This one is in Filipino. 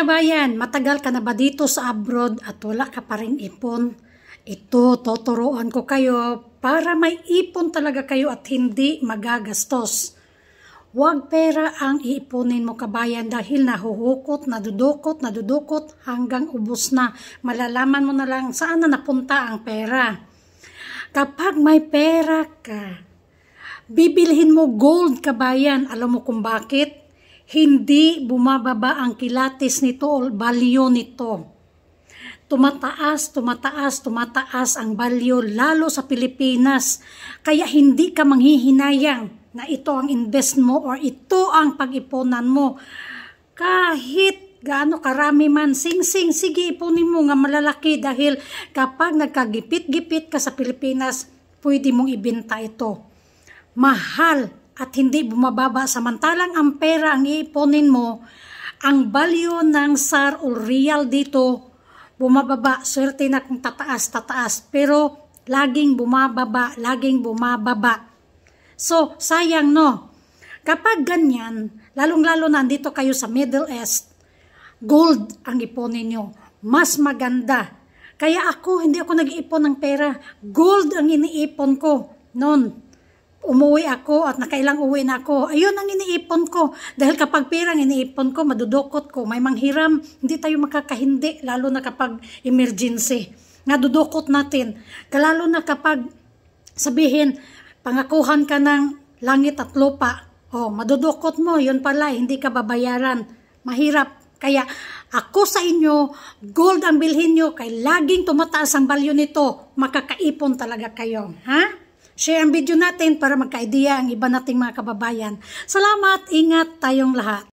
kabayan, matagal ka na ba dito sa abroad at wala ka pa rin ipon? Ito, tuturuan ko kayo para may ipon talaga kayo at hindi magagastos. Huwag pera ang iipunin mo kabayan dahil nahuhukot, nadudukot hanggang ubos na. Malalaman mo na lang saan na napunta ang pera. Kapag may pera ka, bibilhin mo gold kabayan. Alam mo kung bakit? Hindi bumababa ang kilatis nito o balyo nito. Tumataas ang balyo lalo sa Pilipinas. Kaya hindi ka manghihinayang na ito ang invest mo or ito ang pag-ipunan mo. Kahit gaano karami man, sige ipunin mo nga malalaki dahil kapag nagkagipit-gipit ka sa Pilipinas, pwede mong ibenta ito. Mahal at hindi bumababa, samantalang ang pera ang iipunin mo, ang value ng SAR o real dito bumababa. Swerte na kung tataas, pero laging bumababa. So, sayang no. Kapag ganyan, lalong-lalo na andito kayo sa Middle East, gold ang ipunin nyo. Mas maganda. Kaya hindi ako nag-iipon ng pera. Gold ang iniipon ko noon. Umuwi ako at nakailang uwi na ako. Ayun ang iniipon ko. Dahil kapag pera ang iniipon ko, madudukot ko. May manghiram, hindi tayo makakahindi. Lalo na kapag emergency. Nadudukot natin. Lalo na kapag sabihin, pangakuhan ka ng langit at lupa. Madudukot mo. Yun pala, hindi ka babayaran. Mahirap. Kaya ako sa inyo, gold ang bilhin nyo. Kaya laging tumataas ang value nito. Makakaipon talaga kayo. Ha? Share ang video natin para magka-idea ang iba nating mga kababayan. Salamat, ingat tayong lahat.